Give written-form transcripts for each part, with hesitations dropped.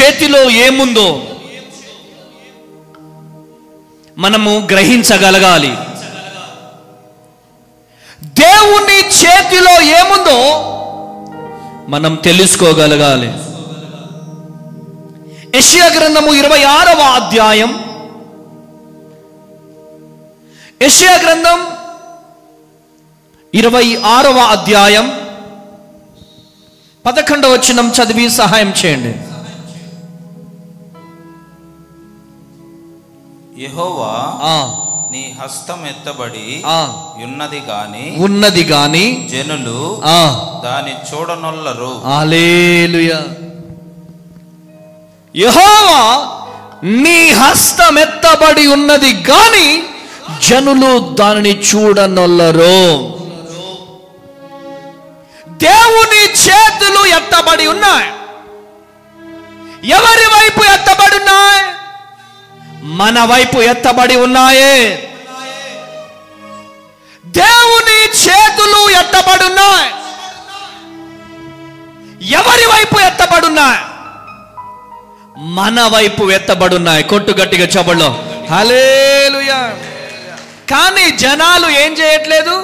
చేతిలో ఏముందో మనము గ్రహించగలగాలి. దేవుని చేతిలో ఏముందో మనం తెలుసుకోగలగాలి. యెషయా గ్రంథము 26వ అధ్యాయం, యెషయా గ్రంథం 26వ అధ్యాయం 11వ వచనం చదివి సహాయం చేయండి. యెహోవా నీ హస్తం ఎత్తబడి ఉన్నది గాని జనులు దాని చూడనొల్లరు. హల్లెలూయా. యెహోవా నీ హస్తం ఎత్తబడి ఉన్నది గాని జనులు దానిని చూడనొల్లరు. దేవుని చేతులు ఎత్తబడి ఉన్నాయి. ఎవరి వైపు ఎత్తబడి ఉన్నాయి? మన వైపు ఎత్తబడి ఉన్నాయి. దేవుని చేతులు ఎత్తబడి ఉన్నాయి. ఎవరి వైపు ఎత్తబడి ఉన్నాయి? మన వైపు ఎత్తబడి ఉన్నాయి. కొట్టు గట్టిగా చప్పట్లో హల్లెలూయా. కానీ జనాలు ఏం చేయట్లేదు?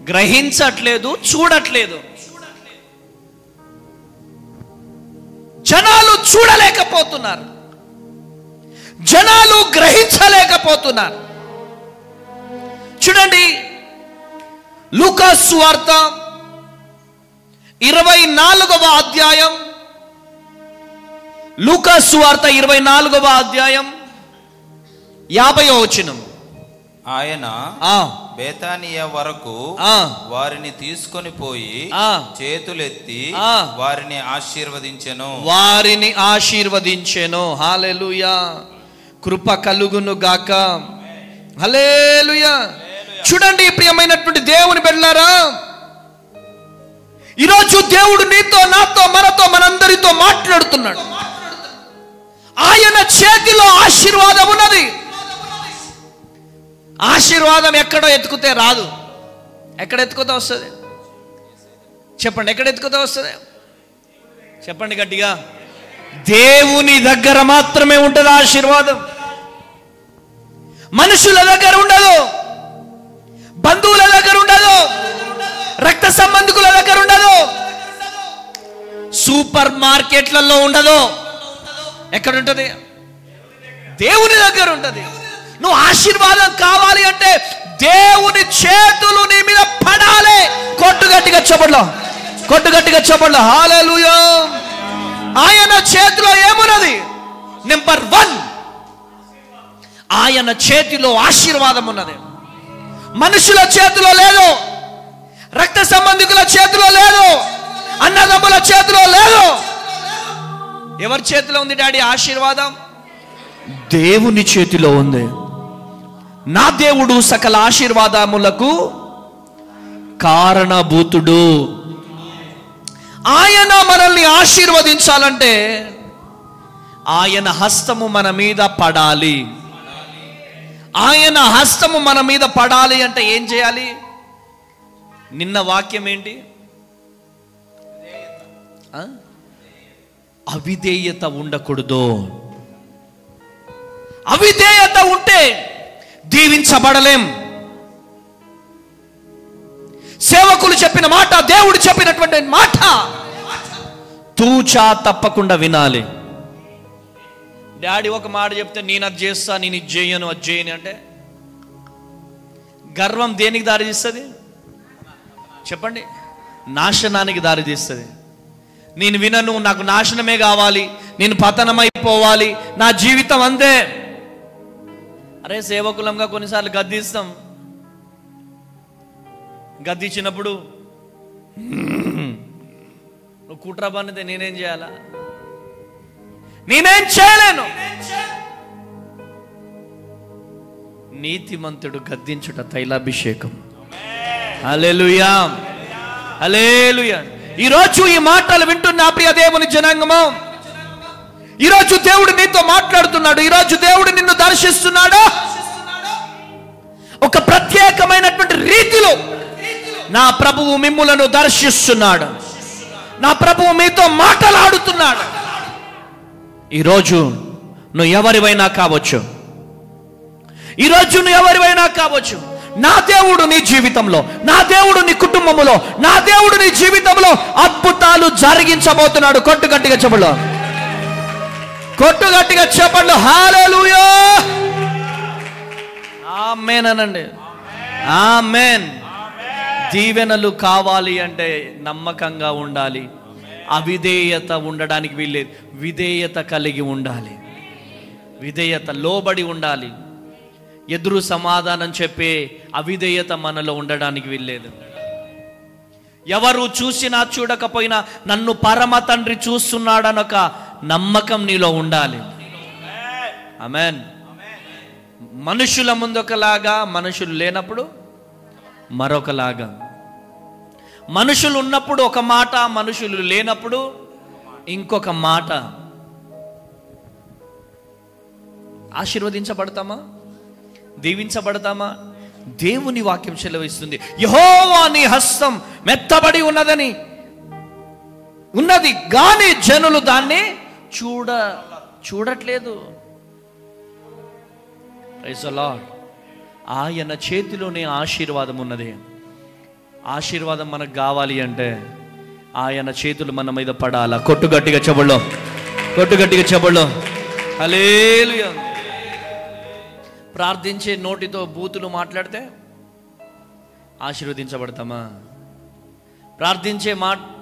గ్రహించట్లేదు, చూడట్లేదు. జనాలు చూడలేకపోతున్నారు, జనాలు గ్రహించలేకపోతున్నారు. చూడండి, లూకా సువార్త 24వ అధ్యాయం, లూకా సువార్త 24వ అధ్యాయం 50వ వచనం. ఆయన బేతానియా వరకు వారిని తీసుకొని పోయి చేతులెత్తి వారిని ఆశీర్వదించెను. హల్లెలూయా. కృప కలుగును గాక. హల్లెలూయా. చూడండి ప్రియమైనటువంటి దేవుని బిడ్డలారా, ఈరోజు దేవుడు నీతో, నాతో, మనతో, మనందరితో మాట్లాడుతున్నాడు. ఆయన చేతిలో ఆశీర్వాదం ఉన్నది. ఆశీర్వాదం ఎక్కడో ఎత్తుకుతే రాదు. ఎక్కడ ఎత్తుకుతే వస్తుంది? చెప్పండి, ఎక్కడ ఎత్తుకుతే వస్తుంది? చెప్పండి గట్టిగా. దేవుని దగ్గర మాత్రమే ఉంటుంది ఆశీర్వాదం. మనుషుల దగ్గర ఉండదు, బంధువుల దగ్గర ఉండదు, రక్త సంబంధికుల దగ్గర ఉండదు, సూపర్ మార్కెట్లలో ఉండదు. ఎక్కడ ఉంటుంది? దేవుని దగ్గర ఉంటుంది. నువ్వు ఆశీర్వాదం కావాలి అంటే దేవుని చేతులు నీ మీద పడాలి. కొట్టు గట్టిగా చప్పట్లో, కొట్టు గట్టిగా చప్పట్లో హల్లెలూయా. ఆయన చేతిలో ఏమున్నది? నెంబర్ 1, ఆయన చేతిలో ఆశీర్వాదం ఉన్నది. మనుషుల చేతిలో లేదు, రక్త సంబంధికుల చేతిలో లేదు, అన్నదమ్ముల చేతిలో లేదు. ఎవరి చేతిలో ఉంది డాడీ ఆశీర్వాదం? దేవుని చేతిలో ఉంది. నా దేవుడు సకల ఆశీర్వాదములకు కారణభూతుడు. ఆయన మనల్ని ఆశీర్వదించాలంటే ఆయన హస్తము మన మీద పడాలి. ఆయన హస్తము మన మీద పడాలి అంటే ఏం చేయాలి? నిన్న వాక్యం ఏంటి? అవిధేయత ఉండకూడదు. అవిధేయత ఉంటే దీవించబడలేం. సేవకులు చెప్పిన మాట, దేవుడు చెప్పినటువంటి మాట తూచా తప్పకుండా వినాలి. డాడీ ఒక మాట చెప్తే నేను అది చేస్తా, నేను ఇది చేయను, అది చేయను అంటే గర్వం దేనికి దారి తీస్తుంది? చెప్పండి. నాశనానికి దారి తీస్తుంది. నేను వినను, నాకు నాశనమే కావాలి, నేను పతనమైపోవాలి, నా జీవితం అంతే. అరే సేవకులంగా కొన్నిసార్లు గద్దిస్తాం. గద్దించినప్పుడు నువ్వు కుట్ర పనితే నేనేం చేయాలా? నేనేం చేయలేను. నీతిమంతుడు గద్దించుట తైలాభిషేకం. హల్లెలూయా, హల్లెలూయా. ఈరోజు ఈ మాటలు వింటున్న ప్రియ దేవుని జనాంగము, ఈరోజు దేవుడు నీతో మాట్లాడుతున్నాడు. ఈరోజు దేవుడు నిన్ను దర్శిస్తున్నాడు. ఒక ప్రత్యేకమైనటువంటి రీతిలో నా ప్రభువు మిమ్ములను దర్శిస్తున్నాడు. నా ప్రభువు మీతో మాట్లాడుతున్నాడు. ఈరోజు నువ్వు ఎవరివైనా కావచ్చు, ఈరోజు నువ్వు ఎవరివైనా కావచ్చు. నా దేవుడు నీ జీవితంలో, నా దేవుడు నీ కుటుంబంలో, నా దేవుడు నీ జీవితంలో అద్భుతాలు జరిగించబోతున్నాడు. కొట్టు గట్టిగా చెప్పండి, కొట్టు గట్టిగా చెప్పండి. హల్లెలూయా, ఆమేన్ అనండి. ఆమేన్. దీవెనలు కావాలి అంటే నమ్మకంగా ఉండాలి, అవిధేయత ఉండడానికి వీల్లేదు. విధేయత కలిగి ఉండాలి, విధేయత, లోబడి ఉండాలి. ఎదురు సమాధానం చెప్పే అవిధేయత మనలో ఉండడానికి వీల్లేదు. ఎవరు చూసినా చూడకపోయినా నన్ను పరమ తండ్రి చూస్తున్నాడనొక నమ్మకం నీలో ఉండాలి. ఆమేన్. మనుషుల ముందు ఒకలాగా, మనుషులు లేనప్పుడు మరొకలాగా. మనుషులు ఉన్నప్పుడు ఒక మాట, మనుషులు లేనప్పుడు ఇంకొక మాట. ఆశీర్వదించబడతామా? దీవించబడతామా? దేవుని వాక్యం సెలవిస్తుంది, యెహోవా నీ హస్తం మెత్తబడి ఉన్నది గాని జనులు దాన్ని చూడట్లేదు. Praise the Lord. ఆయన చేతిలోనే ఆశీర్వాదం ఉన్నది. ఆశీర్వాదం మనకు కావాలి అంటే ఆయన చేతులు మన మీద పడాలా. కొట్టు గట్టిగా చెబుల్లో, కొట్టు గట్టిగా చెబుల్లో. హల్లెలూయా. ప్రార్థించే నోటితో బూతులు మాట్లాడితే ఆశీర్వదించబడతామా?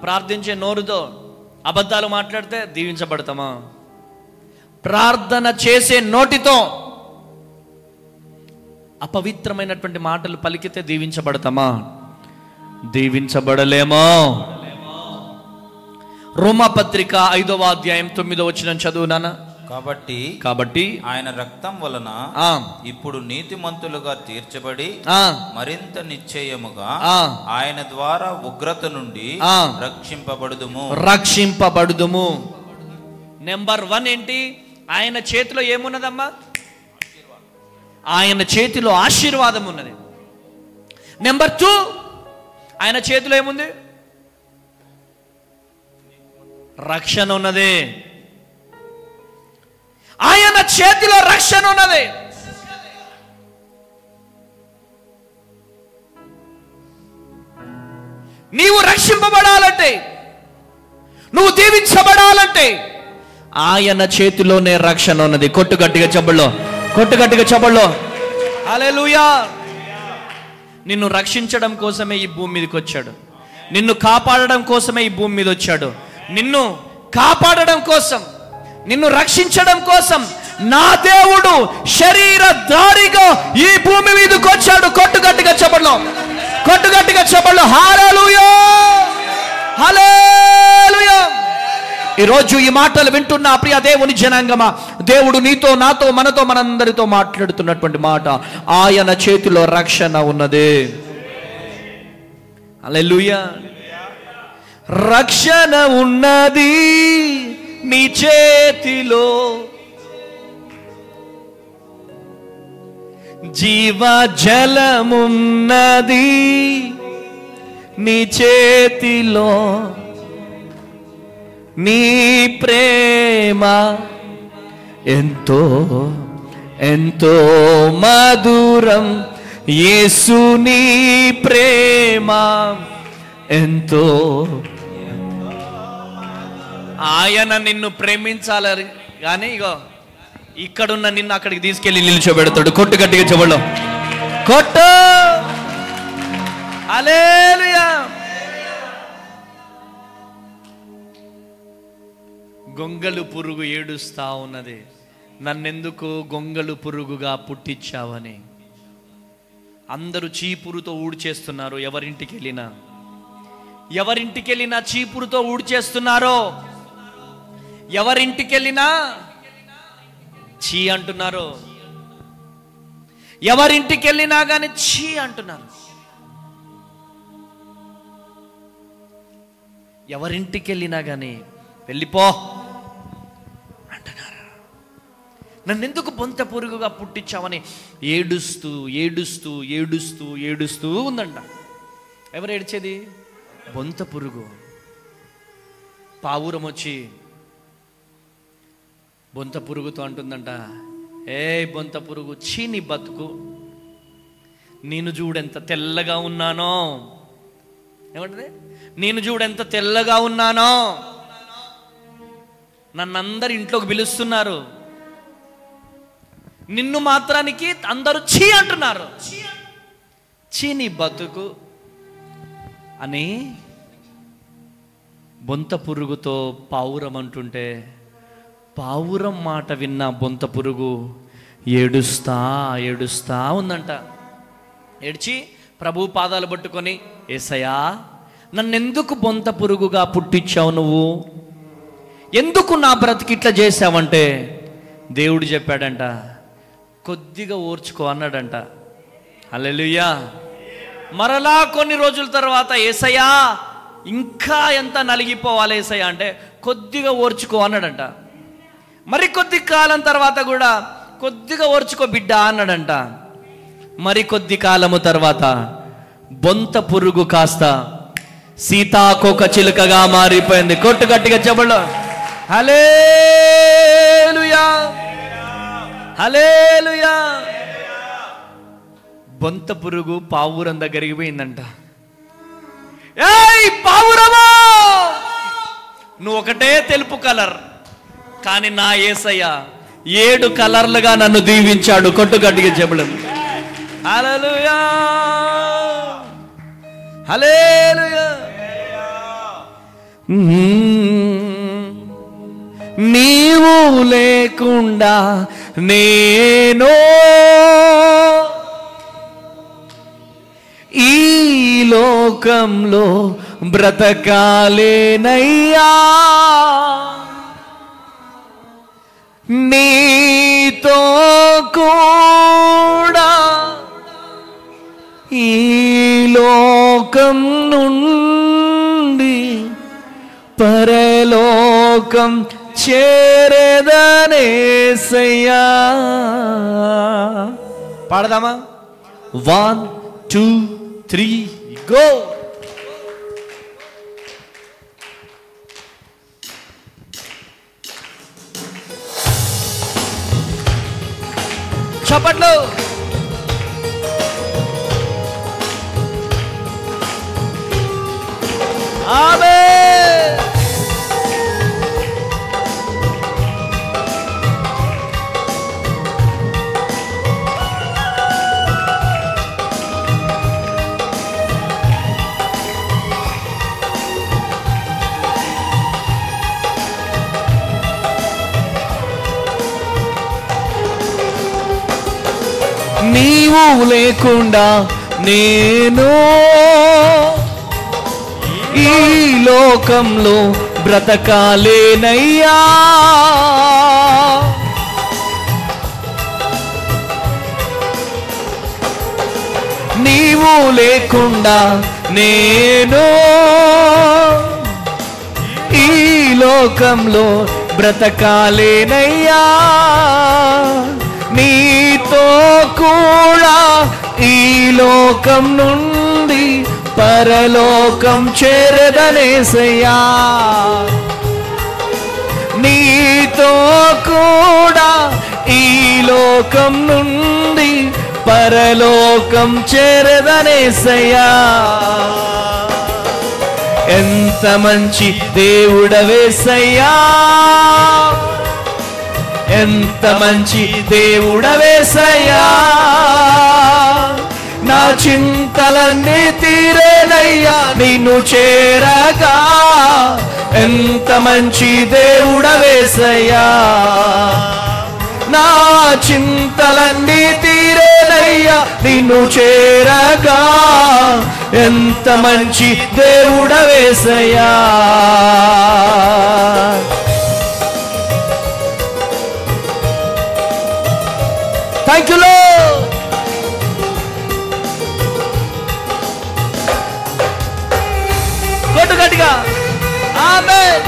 ప్రార్థించే నోరుతో అబద్ధాలు మాట్లాడితే దీవించబడతామా? ప్రార్థన చేసే నోటితో అపవిత్రమైనటువంటి మాటలు పలికితే దీవించబడతామా? దీవించబడలేమో. రోమాపత్రిక 5వ అధ్యాయం 9వ వచనం చదువు నాన్న. కాబట్టి ఆయన రక్తం వలన ఇప్పుడు నీతిమంతులుగా తీర్చబడి మరింత నిశ్చయముగా ఆయన ద్వారా ఉగ్రత నుండి రక్షింపబడుదుము. నెంబర్ 1 ఏంటి? ఆయన చేతిలో ఏమున్నదమ్మా? ఆయన చేతిలో ఆశీర్వాదం ఉన్నది. నెంబర్ 2, ఆయన చేతిలో ఏముంది? రక్షణ ఉన్నది. ఆయన చేతిలో రక్షణ ఉన్నది. నీవు రక్షింపబడాలంటే, నువ్వు దీవించబడాలంటే ఆయన చేతిలోనే రక్షణ ఉన్నది. కొట్టు గట్టిగా చెప్పల్లో, కొట్టు గట్టిగా చెప్పల్లో. హల్లెలూయా. నిన్ను రక్షించడం కోసమే ఈ భూమి మీదకి వచ్చాడు. నిన్ను కాపాడడం కోసమే ఈ భూమి మీద వచ్చాడు. నిన్ను కాపాడడం కోసం, నిన్ను రక్షించడం కోసం నా దేవుడు శరీరధారిగా ఈ భూమి మీదకి వచ్చాడు. కొట్టు గట్టిగా చెప్పల్లో, కొట్టు గట్టిగా చెప్పల్లో. హల్లెలూయా, హల్లెలూయా. ఈరోజు ఈ మాటలు వింటున్న ప్రియ దేవుని జనాంగమా, దేవుడు నీతో, నాతో, మనతో, మనందరితో మాట్లాడుతున్నటువంటి మాట, ఆయన చేతిలో రక్షణ ఉన్నది. హల్లెలూయా. రక్షణ ఉన్నది నీ చేతిలో, జీవజలమున్నది నీ చేతిలో, నీ ప్రేమ ఎంతో ఎంతో మధురం. యేసు నీ ప్రేమ ఎంతో. ఆయన నిన్ను ప్రేమించాలి కానీ ఇగో ఇక్కడున్న నిన్ను అక్కడికి తీసుకెళ్ళి నిల్చోబెడతాడు. కొట్టు గట్టిగా చెవుల్లో, కొట్టు. హల్లెలూయా. గొంగలు పురుగు ఏడుస్తా ఉన్నది, నన్నెందుకు గొంగలు పురుగుగా పుట్టించావని. అందరూ చీపురుతో ఊడ్చేస్తున్నారు. ఎవరింటికి వెళ్ళినా చీపురుతో ఊడ్చేస్తున్నారో, ఎవరింటికి వెళ్ళినా చీ అంటున్నారు. ఎవరింటికి వెళ్ళినా కానీ చీ అంటున్నారు. ఎవరింటికి వెళ్ళినా కానీ వెళ్ళిపో అంటున్నారు. నన్నెందుకు బొంత పురుగుగా పుట్టించావని ఏడుస్తూ ఏడుస్తూ ఏడుస్తూ ఏడుస్తూ ఉందంట. ఎవరు ఏడ్చేది? బొంత పురుగు. పావురం వచ్చి బొంత పురుగుతో అంటుందంట, ఏ బొంత పురుగు, చీని బతుకు, నేను చూడెంత తెల్లగా ఉన్నానో. ఏమంటది? నేను చూడెంత తెల్లగా ఉన్నానో, నన్నందరు ఇంట్లోకి పిలుస్తున్నారు, నిన్ను మాత్రానికి అందరూ చీ అంటున్నారు, చీని బతుకు అని బొంత పురుగుతో పావురం అంటుంటే, పావురం మాట విన్న బొంత పురుగు ఏడుస్తా ఏడుస్తా ఉందంట. ఏడ్చి ప్రభు పాదాలు పట్టుకొని, యేసయ్యా నన్నెందుకు బొంత పురుగుగా పుట్టించావు, నువ్వు ఎందుకు నా బ్రతికిట్లా చేశావంటే దేవుడు చెప్పాడంట, కొద్దిగా ఓర్చుకో అన్నాడంట. హల్లెలూయా. మరలా కొన్ని రోజుల తర్వాత, యేసయ్యా ఇంకా ఎంత నలిగిపోవాలి యేసయ్యా అంటే, కొద్దిగా ఓర్చుకో అన్నాడంట. మరి కొద్ది కాలం తర్వాత కూడా, కొద్దిగా ఓర్చుకో బిడ్డ అన్నాడంట. మరి కొద్ది కాలము తర్వాత బొంత పురుగు కాస్త సీతాకోక చిలుకగా మారిపోయింది. కొట్టు గట్టిగా చెప్పండి, హల్లెలూయా హల్లెలూయా. బొంత పురుగు పావురం దగ్గరికి పోయిందంట. ఏయ్ పావురమా, నువ్వు ఒకటే తెలుపు కలర్, కానీ నా యేసయ్య 7 కలర్లుగా నన్ను దీవించాడు. కొట్టు గట్టిగా చెప్పడం, హల్లెలూయా హల్లెలూయా. నీవు లేకుండా నేను ఈ లోకంలో బ్రతకాలేనయ్యా, నీతో కూడా ఈ లోకం నుండి పరలోకం చేరదనేసయ్యా. పాడదామా? 1 2 3 గో. చప్పట్లు. ఆమేన్. నీవు లేకుండా నేను ఈ లోకంలో బ్రతకాలేనయ్యా, నీవు లేకుండా నేను ఈ లోకంలో బ్రతకాలేనయ్యా, నీతో కూడా ఈ లోకం నుండి పరలోకం చేరదనేసయ్యా, నీతో కూడా ఈ లోకం నుండి పరలోకం చేరదనేసయ్యా. ఎంత మంచి దేవుడవేసయ్యా, ఎంత మంచి దేవుడవేసయ్యా, నా చింతలన్నీ తీరేనయ్యా నిన్ను చేరగా. ఎంత మంచి దేవుడవేసయ్యా, నా చింతలన్నీ తీరేనయ్యా నిన్ను చేరగా. ఎంత మంచి దేవుడవేసయ్యా. Thank you lord. కొట్టు గట్టిగా ఆమేన్.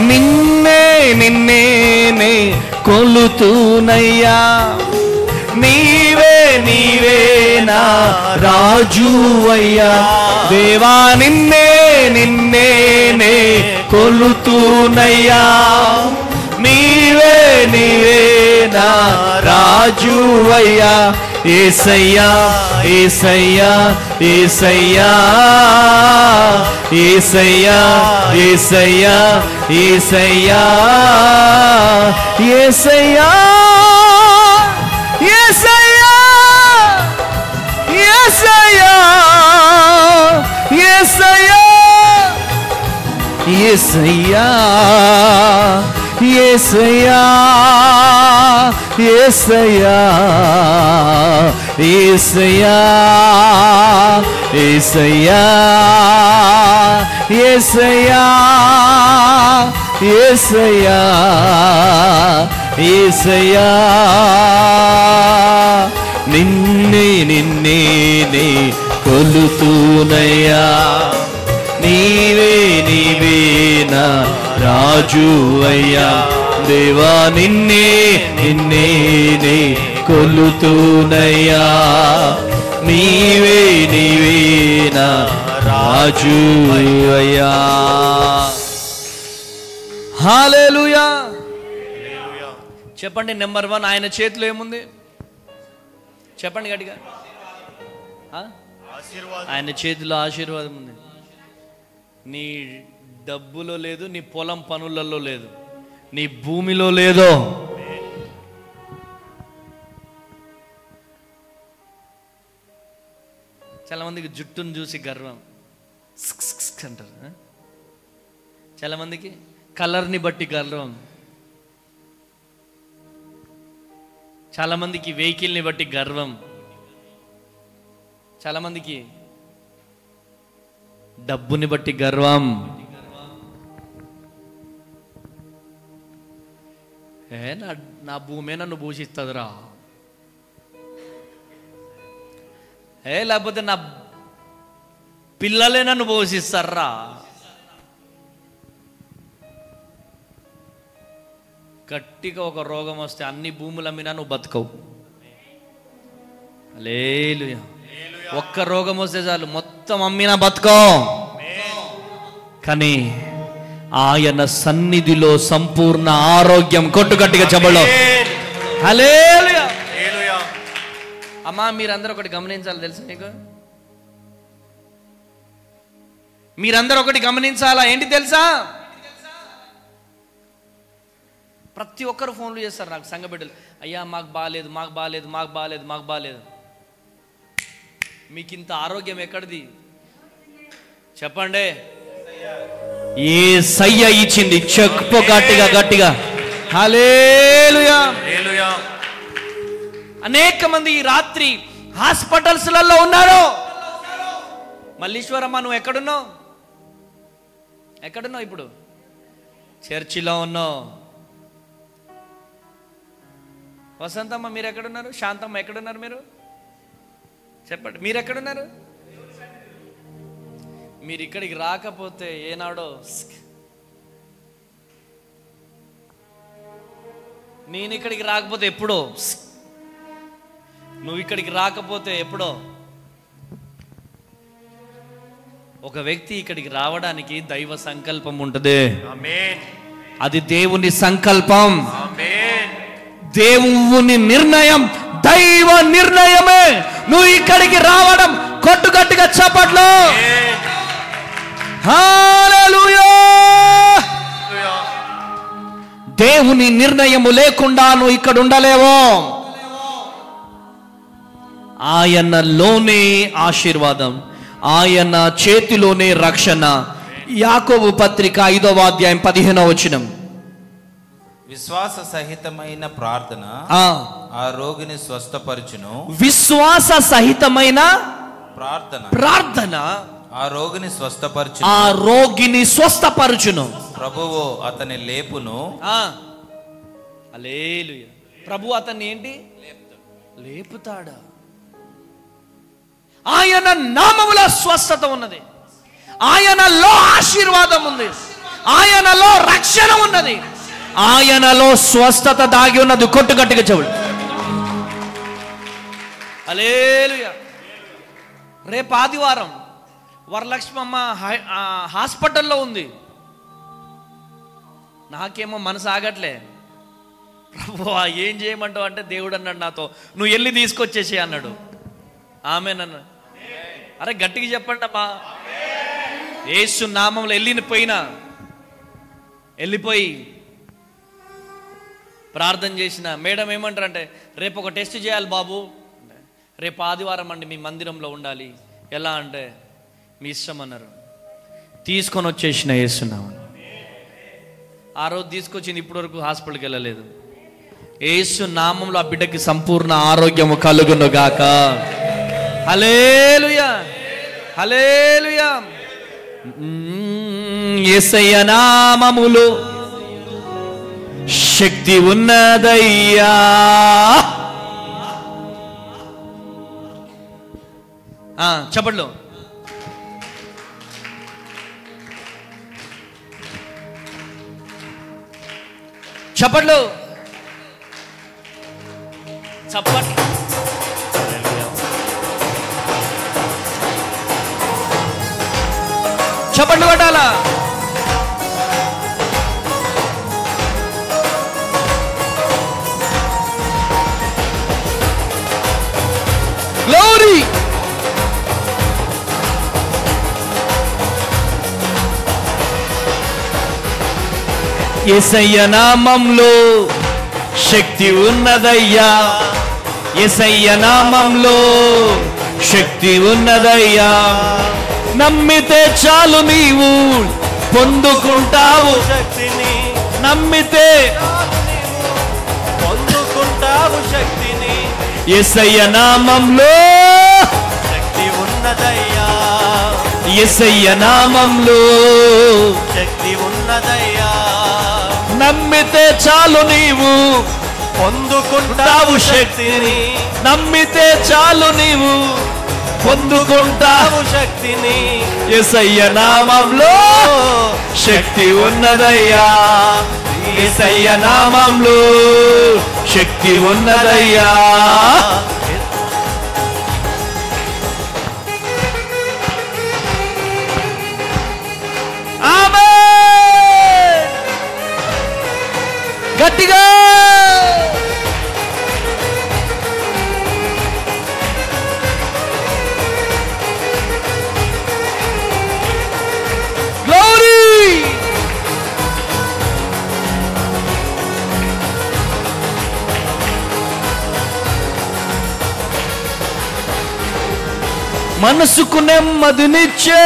నిన్నే నిన్నే నే కొలుతూనయ్యా, నీవే నీవే నా రాజువయ్యా. దేవా నిన్నే నిన్నే నే కొలుతూనయ్యా, నీవే నీవే నా రాజువయ్యా. యేసయ్యా యేసయ్యా యేసయ్యా యేసయ్యా యేసయ్యా యేసయ్యా యేసయ్యా యేసయ్యా యేసయ్యా యేసయ్యా యేసయ్యా యేసయ్యా యేసయ్యా యేసయ్యా యేసయ్యా యేసయ్యా యేసయ్యా యేసయ్యా నిన్నే నిన్నే నే కొలుతూనయ్యా, నీవే నీవే నా రాజువయ్యా. దేవా నిన్నే నిన్నే నే కొలుతూనయ్యా, నీవే నీవే నా రాజువయ్యా. హల్లెలూయా. చెప్పండి, నెంబర్ 1 ఆయన చేతిలో ఏముంది? చెప్పండి గట్టిగా. ఆయన చేతిలో ఆశీర్వాదం ఉంది. నీ డబ్బులో లేదు, నీ పొలం పనులలో లేదు, నీ భూమిలో లేదో. చాలా మందికి జుట్టును చూసి గర్వం అంటారు, చాలా మందికి కలర్ని బట్టి గర్వం, చాలా మందికి వెహికల్ని బట్టి గర్వం, చాలా మందికి డబ్బుని బట్టి గర్వం. నా భూమే నన్ను భూషిస్తుందిరా, లేకపోతే నా పిల్లలే నన్ను పోషిస్తారా. గట్టిగా ఒక రోగం వస్తే అన్ని భూముల మీద నువ్వు బతకవు. హల్లెలూయా. ఒక్క రోగం వస్తే చాలు మొత్తం అమ్మినా బతకో. కానీ ఆయన సన్నిధిలో సంపూర్ణ ఆరోగ్యం. కొట్టుగట్టిగా చెప్పలో హల్లెలూయా. అమ్మా మీరందరూ ఒకటి గమనించాలి, తెలుసు మీకు? మీరందరూ ఒకటి గమనించాలా, ఏంటి తెలుసా? ప్రతి ఒక్కరు ఫోన్లు చేస్తారు నాకు, సంఘ బిడ్డలు. అయ్యా మాకు బాగాలేదు, మాకు బాగాలేదు, మాకు బాగాలేదు, మాకు బాగాలేదు. మీకు ఇంత ఆరోగ్యం ఎక్కడిది చెప్పండి? యేసయ్య ఇచ్చింది. చెప్పు గట్టిగా గట్టిగా హల్లెలూయా. అనేక మంది ఈ రాత్రి హాస్పిటల్స్లలో ఉన్నారు. మల్లీశ్వరమ్మ నువ్వు ఎక్కడున్నావు? ఎక్కడున్నావు ఇప్పుడు? చర్చిలో ఉన్నావు. వసంతమ్మ మీరు ఎక్కడున్నారు? శాంతమ్మ ఎక్కడున్నారు? మీరు చెప్పండి, మీరు ఎక్కడున్నారు? మీరు ఇక్కడికి రాకపోతే ఏనాడో, నేను ఇక్కడికి రాకపోతే ఎప్పుడో, నువ్వు ఇక్కడికి రాకపోతే ఎప్పుడో. ఒక వ్యక్తి ఇక్కడికి రావడానికి దైవ సంకల్పం ఉంటుంది. అది దేవుని సంకల్పం, దేవుని నిర్ణయం, దైవ నిర్ణయమే నువ్వు ఇక్కడికి రావడం. కొట్టుగట్టిగా చప్పట్లు. హల్లెలూయా. దేవుని నిర్ణయము లేకుండా నువ్వు ఇక్కడ ఉండలేవు. ఆయనలోనే ఆశీర్వాదం, ఆయన చేతిలోనే రక్షణ. యాకోబు పత్రిక 5వ అధ్యాయం 15వ వచనం. విశ్వాస సహితమైన ప్రార్థన ఆ రోగిని స్వస్థపరచును. విశ్వాస సహితమైన ప్రార్థన ఆ రోగిని స్వస్థపరచును. ఆ రోగిని స్వస్థపరచును. ప్రభువు అతని లేపును. హల్లెలూయా. ప్రభు అతన్ని ఏంటి? లేపుతాడా? ఆయన నామములో స్వస్థత ఉన్నది, ఆయనలో ఆశీర్వాదం ఉంది, ఆయనలో రక్షణ ఉన్నది, ఆయనలో స్వస్థత దాగి ఉన్నది. కొట్టు గట్టిగా చెవుడు. హల్లెలూయా. రేపు ఆదివారం వరలక్ష్మమ్మ హాస్పిటల్లో ఉంది. నాకేమో మనసు ఆగట్లే. ప్రభువా ఏం చేయమంటావు అంటే దేవుడు అన్నాడు నాతో, నువ్వు వెళ్ళి తీసుకొచ్చేసి అన్నాడు. ఆమేనన్న. అరే గట్టిగా చెప్పండి అమ్మా. యేసు నామంలో వెళ్ళిపోయి ప్రార్థన చేసిన మేడం ఏమంటారంటే, రేపు ఒక టెస్ట్ చేయాలి బాబు, రేపు ఆదివారం అండి మీ మందిరంలో ఉండాలి. ఎలా అంటే మీ ఇష్టం అన్నారు. తీసుకొని వచ్చేసిన యేసునామం. ఆ రోజు తీసుకొచ్చింది, ఇప్పటి వరకు హాస్పిటల్కి వెళ్ళలేదు. యేసు నామంలో ఆ బిడ్డకి సంపూర్ణ ఆరోగ్యము కలుగును గాక. హల్లెలూయా, హల్లెలూయా. యేసయ్య నామములో శక్తి ఉన్నదయ్యా. చెప్పట్లో చప్పట్లు చప్పట్లు చప్పట్లు కొట్టాలా. గ్లోరీ. యేసయ్య నామంలో శక్తి ఉన్నదయ్యా. యేసయ్య నామంలో శక్తి ఉన్నదయ్యా. నమ్మితే చాలు నీవు పొందుకుంటావు శక్తిని. నమ్మితే పొందుకుంటావు శక్తిని. యేసయ్య నామంలో శక్తి ఉన్నదయ్యా. యేసయ్య నామంలో శక్తి ఉన్నదయ్యా. నమ్మితే చాలు నీవు పొందుకుంటావు శక్తిని. నమ్మితే చాలు నీవు పొందుకుంటావు శక్తిని. యేసయ్య నామంలో శక్తి ఉన్నదయ్యా. యేసయ్య నామంలో శక్తి ఉన్నదయ్యా. ఆమేన్. గట్టిగా మనసుకు నెమ్మదినిచ్చే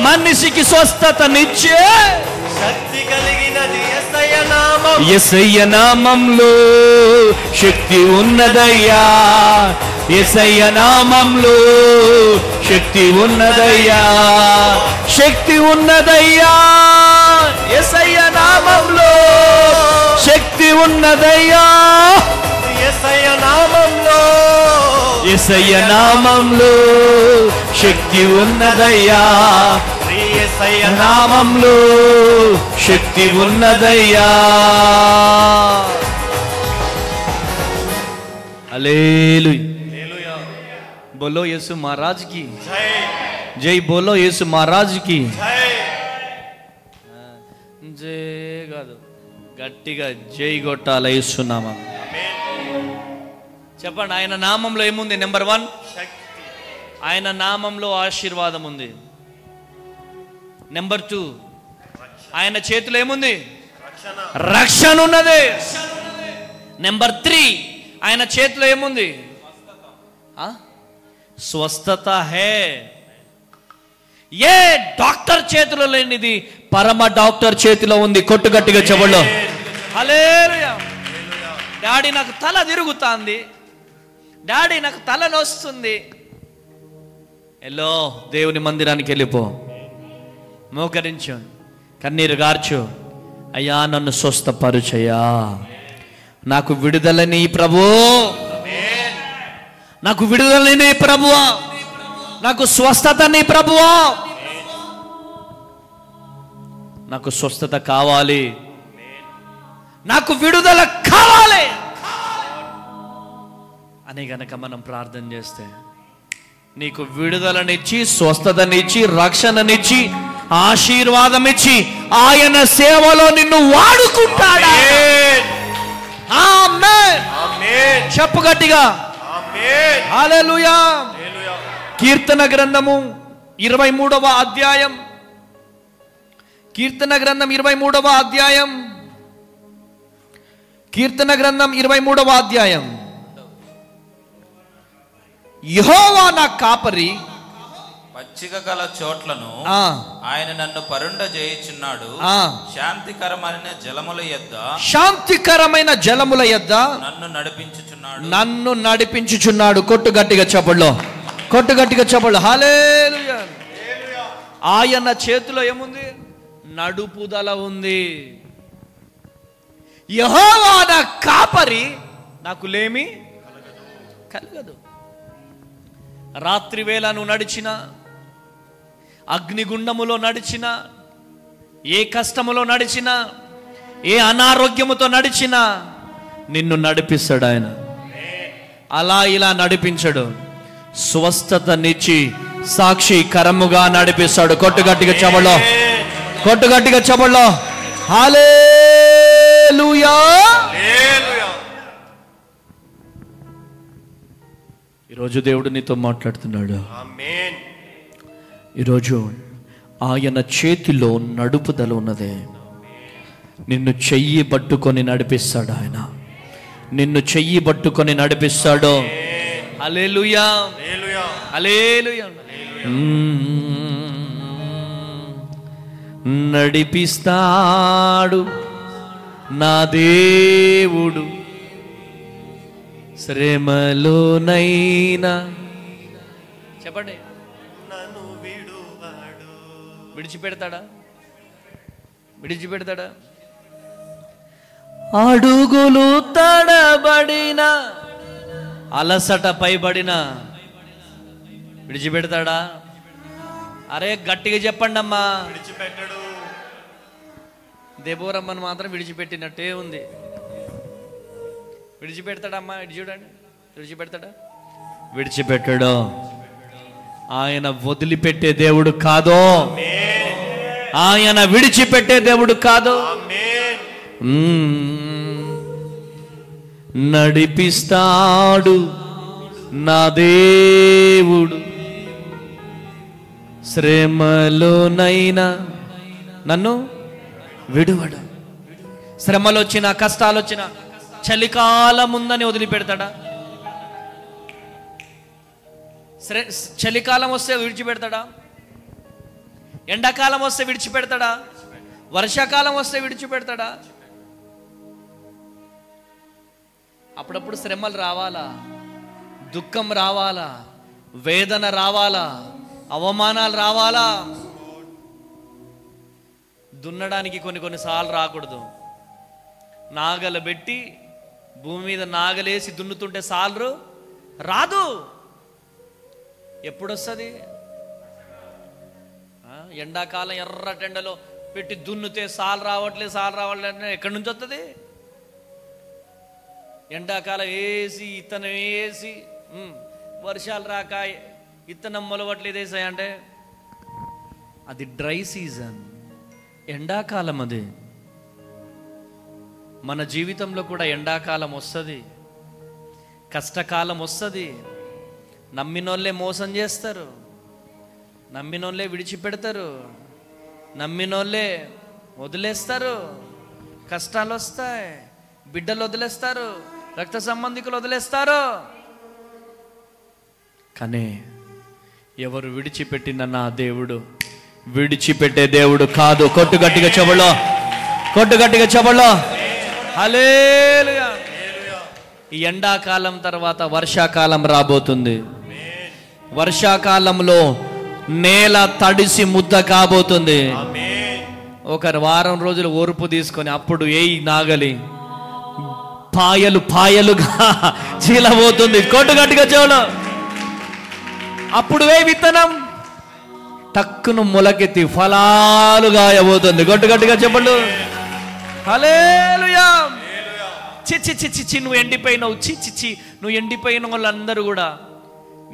మనిషికి స్వస్థతనిచ్చే శక్తి కలిగినది యేసయ్య నామం. యేసయ్య నామంలో శక్తి ఉన్నదయ్యా. యేసయ్య నామంలో శక్తి ఉన్నదయ్యా. శక్తి ఉన్నదయ్యా. యేసయ్య నామంలో శక్తి ఉన్నదయ్యా. యేసయ్య నామంలో యేసయ్య నామంలో శక్తి ఉన్నదయ్యా. యేసయ్య నామంలో శక్తి ఉన్నదయ్యా. హల్లెలూయా. బోలో యేసు మహారాజ్ కి జై. బోలో యేసు మహారాజ్ కి జై. కాదు గట్టిగా జై కొట్టాల యేసు నామం. చెప్పండి, ఆయన నామంలో ఏముంది? నెంబర్ 1 ఆయన నామంలో ఆశీర్వాదం ఉంది. నెంబర్ 2 ఆయన చేతిలో ఏముంది? రక్షణ ఉన్నది. నెంబర్ 3 ఆయన చేతిలో ఏముంది? స్వస్థత హే. ఏ డాక్టర్ చేతిలో లేనిది పరమ డాక్టర్ చేతిలో ఉంది. కొట్టుగట్టిగా చెప్పండి. హల్లెలూయా. డాడీ నాకు తల తిరుగుతాంది, డాడీ నాకు తల నొస్తుంది. ఎల్లో దేవుని మందిరానికి వెళ్ళిపో, మోకరించు, కన్నీరు గార్చు. అయ్యా నన్ను స్వస్థపరుచయ్యా, నాకు విడుదలని ప్రభు, నాకు విడుదలని ప్రభువా, నాకు స్వస్థతని ప్రభువా. నాకు స్వస్థత కావాలి, నాకు విడుదల కావాలి అని గనక మనం ప్రార్థన చేస్తే నీకు విడుదలనిచ్చి, స్వస్థతనిచ్చి, రక్షణనిచ్చి, ఆశీర్వాదం ఇచ్చి ఆయన సేవలో నిన్ను వాడుకుంటాడా? ఆమేన్. చెప్పు గట్టిగా హల్లెలూయా. కీర్తన గ్రంథము 23వ అధ్యాయం, కీర్తన గ్రంథం 23వ అధ్యాయం, కీర్తన గ్రంథం 23వ అధ్యాయం. యెహోవా నా కాపరి, పచ్చిక గల చోట్లను ఆయన నన్ను పరుండ చేయుచున్నాడు. శాంతికరమైన జలముల యొద్ద, శాంతికరమైన జలముల యొద్ద నన్ను నడిపించుచున్నాడు. కొట్టు గట్టిగా చప్పట్లో, కొట్టు గట్టిగా చప్పట్లు. హల్లెలూయా. ఆయన చేతిలో ఏముంది? నడుపుదల ఉంది. యెహోవా నా కాపరి, నాకు లేమి కలగదు. రాత్రి వేళ నువ్వు నడిచిన, అగ్నిగుండములో నడిచిన, ఏ కష్టములో నడిచిన, ఏ అనారోగ్యముతో నడిచిన నిన్ను నడిపిస్తాడు ఆయన. అలా ఇలా నడిపించడు, స్వస్థతనిచ్చి సాక్షికరముగా నడిపిస్తాడు. కొట్టుగట్టిగా చెబులో, కొట్టుగట్టిగా చెబులో. హల్లెలూయా. ఈరోజు దేవుడు నీతో మాట్లాడుతున్నాడు. ఈరోజు ఆయన చేతిలో నడుపుదల ఉన్నదే. నిన్ను చెయ్యి పట్టుకొని నడిపిస్తాడు ఆయన, నిన్ను చెయ్యి పట్టుకొని నడిపిస్తాడు. హల్లెలూయా, హల్లెలూయా. నడిపిస్తాడు నా దేవుడు, శ్రమలోనైనా. చెప్పండి, నన్ను విడిచిపెడతాడా? విడిచిపెడతాడా? అడుగులు తడబడిన, అలసట పైబడిన విడిచిపెడతాడా? అరే గట్టిగా చెప్పండి అమ్మా. విడిచిపెట్టడు. దేబోరమ్మను మాత్రం విడిచిపెట్టినట్టే ఉంది. విడిచిపెడతాడమ్మా? ఇటు చూడండి, విడిచిపెడతాడా? విడిచిపెట్టాడు. ఆయన వదిలిపెట్టే దేవుడు కాదు, ఆయన విడిచిపెట్టే దేవుడు కాదు. నడిపిస్తాడు నా దేవుడు, శ్రమలోనైనా నన్ను విడువడు. శ్రమలు వచ్చిన, కష్టాలు వచ్చిన, చలికాలం ఉందని వదిలిపెడతాడా? చలికాలం వస్తే విడిచిపెడతాడా? ఎండాకాలం వస్తే విడిచిపెడతాడా? వర్షాకాలం వస్తే విడిచిపెడతాడా? అప్పుడప్పుడు శ్రమలు రావాలా, దుఃఖం రావాలా, వేదన రావాలా, అవమానాలు రావాలా. దున్నడానికి కొన్నిసార్లు రాకూడదు. నాగలు పెట్టి భూమి మీద నాగలేసి దున్నుతుంటే సాలరు రాదు. ఎప్పుడొస్తుంది? ఎండాకాలం ఎర్రటెండలో పెట్టి దున్నుతే సాలు రావట్లేదు, సాలు రావట్లేదు. ఎక్కడి నుంచి వస్తుంది? ఎండాకాలం వేసి ఇత్తనం వేసి వర్షాలు రాక ఇత్తనం మొలవట్లేదు వేసాయంటే అది డ్రై సీజన్, ఎండాకాలం. అది మన జీవితంలో కూడా ఎండాకాలం వస్తుంది, కష్టకాలం వస్తుంది. నమ్మినోళ్ళే మోసం చేస్తారు, నమ్మినోళ్ళే విడిచిపెడతారు, నమ్మినోళ్ళే వదిలేస్తారు. కష్టాలు వస్తాయి, బిడ్డలు వదిలేస్తారు, రక్త సంబంధికులు వదిలేస్తారు. కానీ ఎవరు విడిచిపెట్టిన నా దేవుడు విడిచిపెట్టే దేవుడు కాదు. కొట్టుగట్టిగా చెబులో, కొట్టుగట్టిగా చెబులో. హల్లెలూయా. ఈ ఎండాకాలం తర్వాత వర్షాకాలం రాబోతుంది. వర్షాకాలంలో నేల తడిసి ముద్ద కాబోతుంది. ఒక వారం రోజులు ఓర్పు తీసుకొని అప్పుడు ఏ నాగలి పాయలు పాయలుగా చీలబోతుంది. కొట్టుగట్టిగా చెవులో. అప్పుడు ఏ విత్తనం టక్కును మొలకెత్తి ఫలాలు గాయబోతుంది. గట్టిగా చెప్పండి హల్లెలూయా. చి నువ్వు ఎండిపోయినావు, చి నువ్వు ఎండిపోయిన వాళ్ళందరూ కూడా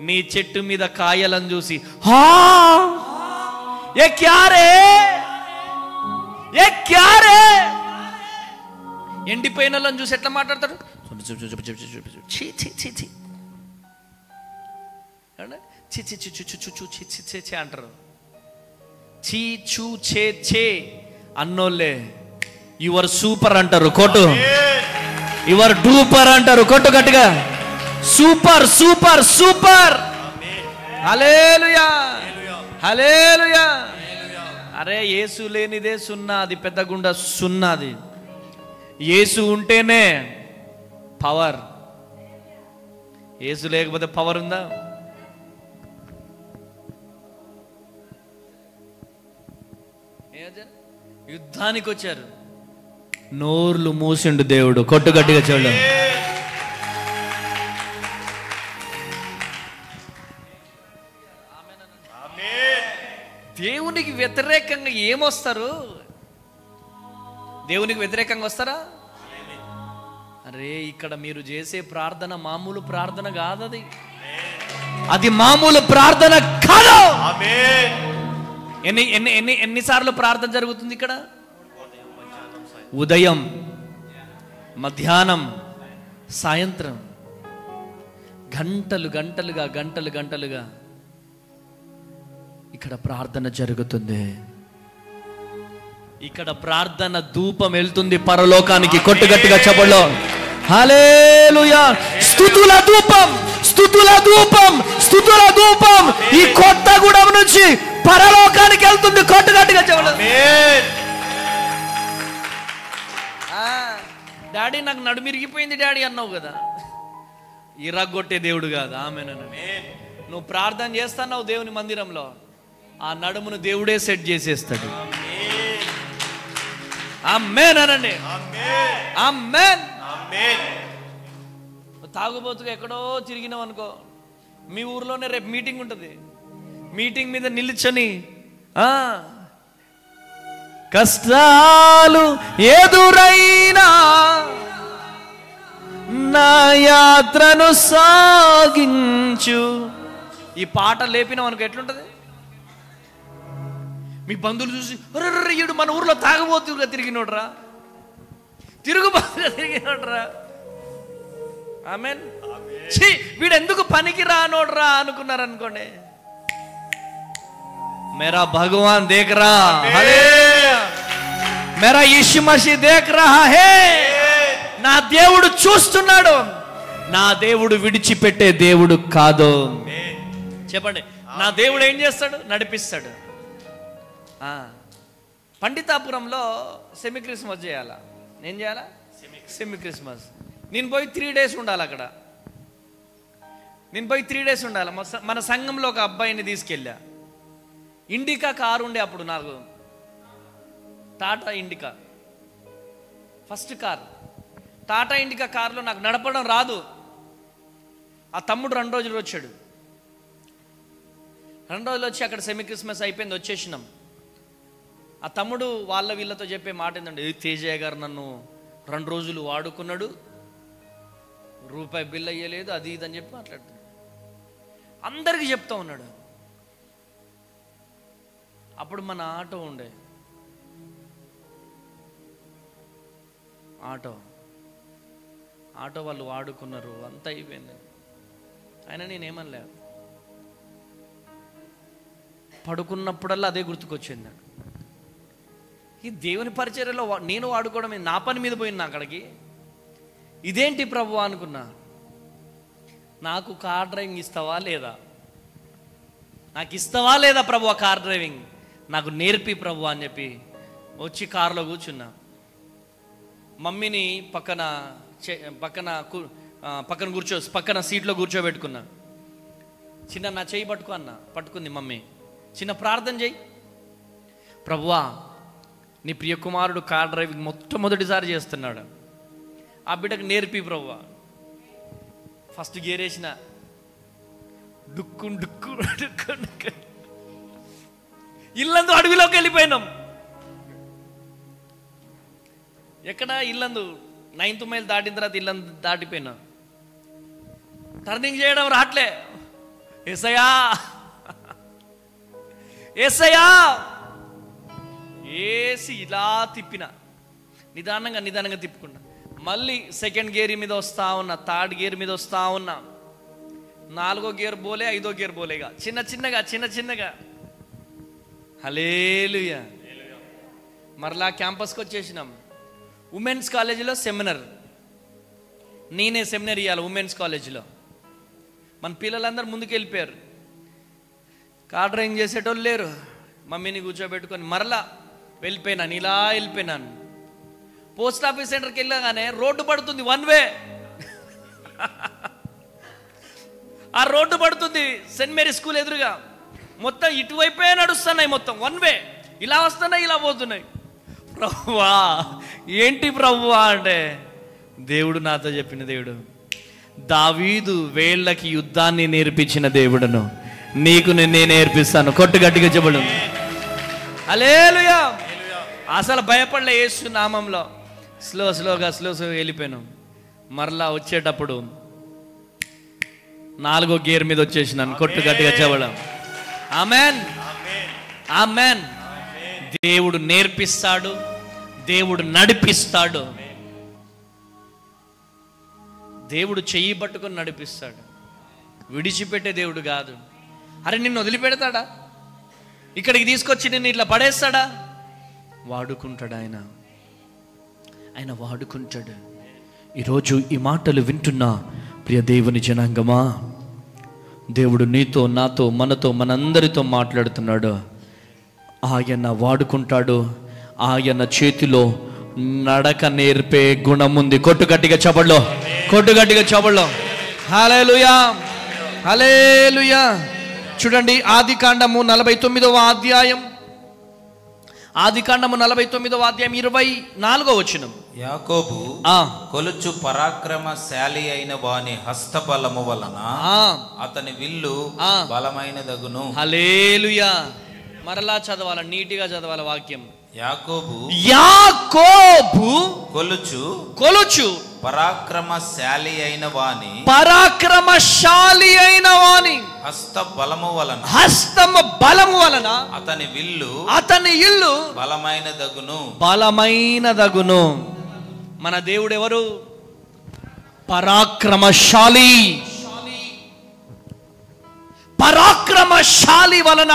నీ చెట్టు మీద కాయలను చూసి ఏ క్యారే ఎండిపోయిన వాళ్ళని చూసి ఎట్లా మాట్లాడతాడు? చి అంటారు. చీ చూ చే అన్నోళ్ళే యువర్ సూపర్ అంటారు. కొట్టు యువర్ డూపర్ అంటారు. కొట్టు గట్టిగా సూపర్ సూపర్ సూపర్. హల్లెలూయా హల్లెలూయా. అరే యేసు లేనిదే సున్నాది, పెద్ద గుండ సున్నాది. యేసు ఉంటేనే పవర్. యేసు లేకపోతే పవర్ ఉందా? యుద్ధానికి వచ్చారు, నోర్లు మూసిండు దేవుడు. కొట్టు గట్టిగా చూడ. దేవునికి వ్యతిరేకంగా ఏమొస్తారు? దేవునికి వ్యతిరేకంగా వస్తారా? అరే ఇక్కడ మీరు చేసే ప్రార్థన మామూలు ప్రార్థన కాదు. అది మామూలు ప్రార్థన కాదు. ఎన్నిసార్లు ప్రార్థన జరుగుతుంది ఇక్కడ? ఉదయం, మధ్యాహ్నం, సాయంత్రం. గంటలుగా ఇక్కడ ప్రార్థన జరుగుతుంది. ఇక్కడ ప్రార్థన ధూపం వెళ్తుంది పరలోకానికి. కొట్టుగట్టిగా చెప్పలో హల్లెలూయా. స్తుతుల ధూపం, స్తుతుల ధూపం, స్తుతుల ధూపం ఈ కొత్తగూడెం నుంచి పరలోకానికి వెళ్తుంది. కొట్టుగట్టిగా చెప్పలో. డాడీ నాకు నడుమిరిగిపోయింది డాడీ అన్నావు కదా, ఇరగొట్టే దేవుడు కాదు. ఆమేనని నువ్వు ప్రార్థన చేస్తున్నావు దేవుని మందిరంలో, ఆ నడుమును దేవుడే సెట్ చేసేస్తాడు. ఆమేన్ అనండి. ఆమేన్. తాగుబోతుగా ఎక్కడో తిరిగినావు అనుకో, మీ ఊర్లోనే రేపు మీటింగ్ ఉంటుంది. మీటింగ్ మీద నిల్చొని కష్టాలు ఎదురైనా నా యాత్రను సాగించు, ఈ పాట లేపినావు అనుకో ఎట్లుంటది? మీ బంధువులు చూసి ఈడు మన ఊర్లో తాగబోతుగా తిరిగినోడ్రా, తిరుగుబాటుగా తిరిగినోడ్రా. ఆమేన్. ఛీ వీడు ఎందుకు పనికి రానోడ్రా అనుకున్నారనుకోండి. मेरा भगवान देख रहा है, मेरा यीशु मसीह देख रहा है. నా దేవుడు చూస్తున్నాడు. నా దేవుడు విడిచిపెట్టే దేవుడు కాదు. చెప్పండి, నా దేవుడు ఏం చేస్తాడు? నడిపిస్తాడు. పండితాపురంలో సెమీ క్రిస్మస్ చేయాలా? నేను చేయాలా సెమీ క్రిస్మస్. నేను పోయి 3 days ఉండాలి అక్కడ. నేను పోయి 3 days ఉండాలి. మన సంఘంలో ఒక అబ్బాయిని తీసుకెళ్ళా. ఇండికా కారు ఉండే అప్పుడు నాకు, Tata indica first car. Tata indica కారులో నాకు నడపడం రాదు. ఆ తమ్ముడు 2 రోజులు వచ్చాడు. 2 రోజులు వచ్చి అక్కడ సెమీ క్రిస్మస్ అయిపోయింది, వచ్చేసినాం. ఆ తమ్ముడు వీళ్ళతో చెప్పే మాట ఏంటంటే, తేజయ్య గారు నన్ను 2 రోజులు వాడుకున్నాడు, రూపాయి బిల్ అయ్యలేదు, అది ఇది అని చెప్పి మాట్లాడుతున్నాడు. అందరికీ చెప్తా ఉన్నాడు. అప్పుడు మన ఆటో ఉండే, ఆటో వాళ్ళు వాడుకున్నారు, అంతా అయిపోయింది. అయినా నేనేమనలే. పడుకున్నప్పుడల్లా అదే గుర్తుకొచ్చింది. ఈ దేవుని పరిచర్యలో నేను వాడుకోవడం నా పని మీద పోయింది అక్కడికి. ఇదేంటి ప్రభు అనుకున్నా. నాకు కార్ డ్రైవింగ్ ఇస్తావా లేదా, నాకు ఇస్తావా లేదా ప్రభు ఆ కార్ డ్రైవింగ్, నాకు నేర్పి ప్రభు అని చెప్పి వచ్చి కారులో కూర్చున్నా. మమ్మీని పక్కన పక్కన సీట్లో కూర్చోబెట్టుకున్నా. చిన్న నా చెయ్యి పట్టుకుంది మమ్మీ. చిన్న ప్రార్థన చెయ్యి. ప్రభువా, నీ ప్రియకుమారుడు కార్ డ్రైవింగ్ మొట్టమొదటిసారి చేస్తున్నాడు, ఆ బిడ్డకు నేర్పి ప్రభువా. ఫస్ట్ గేర్ వేసిన, డుక్కు డుక్కు డుక్కు డుక్కు. ఇల్లందు అడవిలోకి వెళ్ళిపోయినాం. ఎక్కడ ఇల్లందు 9th మైల్ దాటిన తర్వాత ఇల్లందు దాటిపోయినా. టర్నింగ్ చేయడం రాట్లే. యేసయ్యా యేసయ్యా ఏసి ఇలా తిప్పిన, నిదానంగా తిప్పుకున్నా. మళ్ళీ 2nd గేర్ మీద వస్తా ఉన్నా, 3rd గేర్ మీద వస్తా ఉన్నా. 4వ గేర్ బోలే, 5వ గేర్ బోలేగా, చిన్నగా. హల్లెలూయా. మరలా క్యాంపస్కి వచ్చేసినాం. ఉమెన్స్ కాలేజీలో సెమినార్, నేనే సెమినార్ ఇవ్వాలి ఉమెన్స్ కాలేజీలో. మన పిల్లలందరూ ముందుకు వెళ్ళిపోయారు, కార్ డ్రైవింగ్ చేసేటోళ్ళు లేరు. మమ్మీని కూర్చోబెట్టుకొని మరలా వెళ్ళిపోయినాను. పోస్ట్ ఆఫీస్ సెంటర్కి వెళ్ళగానే రోడ్డు పడుతుంది, 1 వే. ఆ రోడ్డు పడుతుంది సెయింట్ మేరీ స్కూల్ ఎదురుగా. మొత్తం ఇటువైపే నడుస్తున్నాయి, మొత్తం 1 వే. ఇలా వస్తున్నాయి, ఇలా పోతున్నాయి. ప్రభువా ఏంటి ప్రభువా అంటే, దేవుడు నాతో చెప్పిన దేవుడు, దావీదు వేళ్ళకి యుద్ధాన్ని నేర్పించిన దేవుడును నీకు నేను నేర్పిస్తాను. కొట్టు గట్టిగా చెప్పడు. హల్లెలూయా. అసలు భయపడలే, యేసు నామంలో స్లోగా వెళ్ళిపోయాను. మరలా వచ్చేటప్పుడు 4వ గేర్ మీద వచ్చేసినాను. కొట్టు గట్టిగా చెప్పడం. Amen, amen. దేవుడు నేర్పిస్తాడు, దేవుడు నడిపిస్తాడు, దేవుడు చెయ్యి పట్టుకొని నడిపిస్తాడు. విడిచిపెట్టే దేవుడు కాదు. అరే నిన్ను వదిలిపెడతాడా? ఇక్కడికి తీసుకొచ్చి నిన్ను ఇట్లా పడేస్తాడా? వాడుకుంటాడు ఆయన వాడుకుంటాడు. ఈరోజు ఈ మాటలు వింటున్నా ప్రియ దేవుని జనాంగమా, దేవుడు నీతో, నాతో, మనతో, మనందరితో మాట్లాడుతున్నాడు. ఆయన వాడుకుంటాడు. ఆయన చేతిలో నడక నేర్పే గుణం ఉంది. కొట్టు గట్టిగా చెప్పడలో. హల్లెలూయా, హల్లెలూయా. చూడండి, ఆదికాండము 49వ అధ్యాయం, 24వ వచనం. యాకోబు కొలుచు పరాక్రమశాలి అయిన వాని హస్తబలము వలన అతని విల్లు బలమైనదగును. హల్లెలూయా. మరలా చదవాల, నీటిగా చదవాల వాక్యం. యాకోబు కొలుచు పరాక్రమశాలి అయిన వాని హస్తము బలము వలన అతని ఇల్లు బలమైనదగును. మన దేవుడు ఎవరు? పరాక్రమశాలి వలన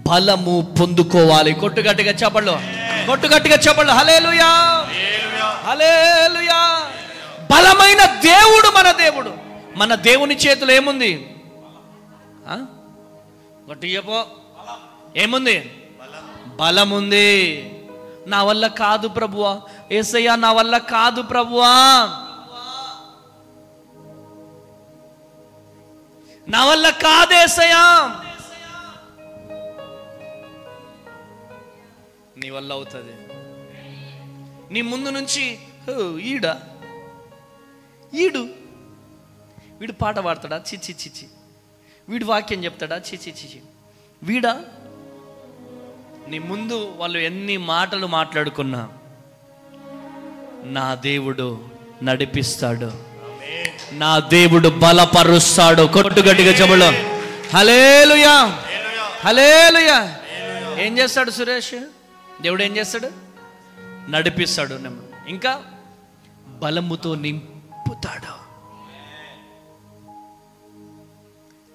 బలము పొందుకోవాలి. కొట్టుగట్టిగా చెప్పండి. హల్లెలూయా, హల్లెలూయా. బలమైన దేవుడు మన దేవుడు. మన దేవుని చేతిలో ఏముంది? గట్టిగా ఏముంది? బలముంది. నా వల్ల కాదు ప్రభువా, యేసయ్యా నా వల్ల కాదు ప్రభువా, నా వల్ల కాదు యేసయ్యా. నీ వల్ల అవుతుంది. నీ ముందు నుంచి వీడు పాట పాడతాడా? చిచ్చి. వీడు వాక్యం చెప్తాడా? చిచ్చి. వీడా? నీ ముందు వాళ్ళు ఎన్ని మాటలు మాట్లాడుకున్నా నా దేవుడు నడిపిస్తాడు, నా దేవుడు బలపరుస్తాడు. కొట్టుగట్టిగా చెబులు. హల్లెలూయా, హల్లెలూయా. ఏం చేస్తాడు సురేష్? దేవుడు ఏం చేస్తాడు? నడిపిస్తాడు. ఇంకా బలముతో నింపుతాడు.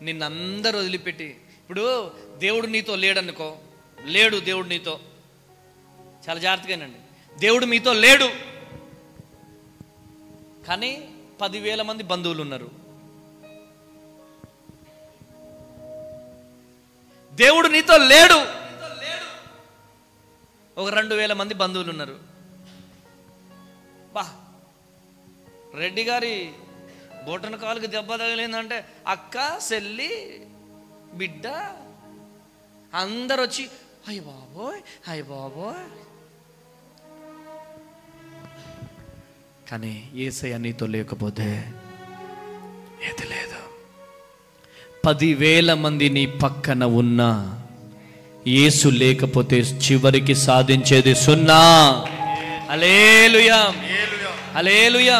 నిన్నందరూ వదిలిపెట్టి, ఇప్పుడు దేవుడు నీతో లేడనుకో, లేడు దేవుడు నీతో, చాలా జాగ్రత్తగానండి. దేవుడు మీతో లేడు, కానీ 10,000 మంది బంధువులు ఉన్నారు. దేవుడు నీతో లేడు, ఒక 2,000 మంది బంధువులు ఉన్నారు. రెడ్డి గారి బోటన కాలుకి దెబ్బ తగిలిందంటే అక్క, చెల్లి, బిడ్డ అందరు వచ్చి అయ్య బాబోయ్. కానీ యేసయ్య నీతో లేకపోతే ఏది లేదు. 10,000 మంది నీ పక్కన ఉన్నా యేసు లేకపోతే చివరికి సాధించేది సున్నా. హల్లెలూయా, హల్లెలూయా.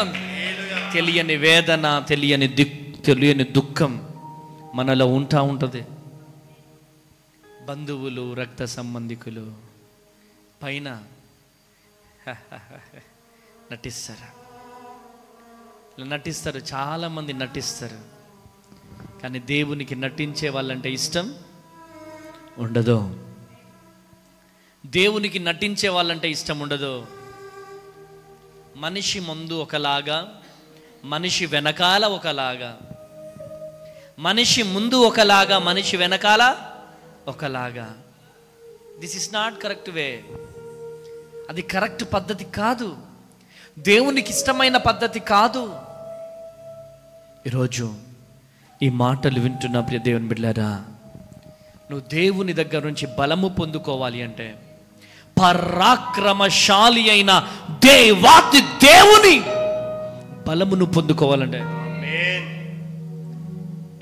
తెలియని వేదన, తెలియని దుఃఖం మనలో ఉంటుంది. బంధువులు, రక్త సంబంధికులు పైన నటిస్తారు, చాలామంది నటిస్తారు. కానీ దేవునికి నటించే వాళ్ళంటే ఇష్టం ఉండదు. దేవునికి నటించే వాళ్ళంటే ఇష్టం ఉండదు. మనిషి ముందు ఒకలాగా, మనిషి వెనకాల ఒకలాగా, మనిషి ముందు ఒకలాగా, మనిషి వెనకాల ఒకలాగా. This is not correct way. అది కరెక్ట్ పద్ధతి కాదు, దేవునికి ఇష్టమైన పద్ధతి కాదు. ఈరోజు ఈ మాటలు వింటున్న ప్రియ దేవుని బిడ్డలారా, నువ్వు దేవుని దగ్గర నుంచి బలము పొందుకోవాలి అంటే పరాక్రమశాలి అయిన దేవాతి దేవుని బలమును పొందుకోవాలంటే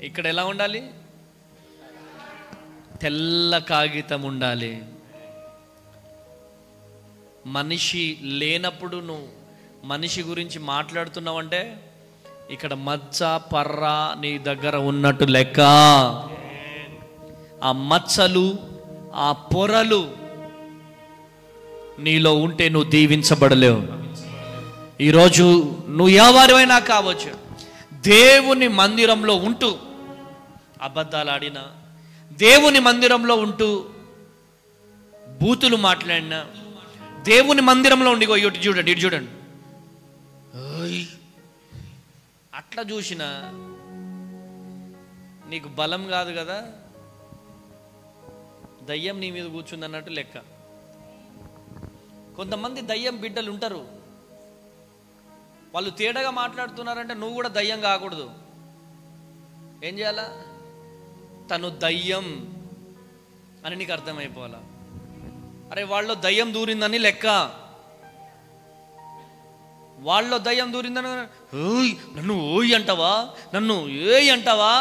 ఇక్కడ ఎలా ఉండాలి? తెల్ల కాగితం ఉండాలి. మనిషి లేనప్పుడు నువ్వు మనిషి గురించి మాట్లాడుతున్నావంటే ఇక్కడ మచ్చ పర్ర నీ దగ్గర ఉన్నట్టు లెక్క. ఆ మచ్చలు, ఆ పొరలు నీలో ఉంటే నువ్వు దీవించబడలేవు. ఈరోజు నువ్వు ఎవరివైనా కావచ్చు, దేవుని మందిరంలో ఉంటూ అబద్ధాలు ఆడినా, దేవుని మందిరంలో ఉంటూ బూతులు మాట్లాడినా, దేవుని మందిరంలో ఉండి ఇటు చూడండి, ఇటు చూడండి, అట్లా చూసినా నీకు బలం కాదు కదా, దయ్యం నీ మీద కూర్చుంది అన్నట్టు లెక్క. కొంతమంది దయ్యం బిడ్డలు ఉంటారు, వాళ్ళు తేడాగా మాట్లాడుతున్నారంటే నువ్వు కూడా దయ్యం కాకూడదు. ఏం చేయాలా? తను దయ్యం అని నీకు అర్థమైపోవాలా. అరే వాళ్ళలో దయ్యం దూరిందని లెక్క, వాళ్ళలో దయ్యం దూరిందని ఓయ్ నన్ను ఓయ్ అంటావా, నన్ను ఏయ్ అంటావా?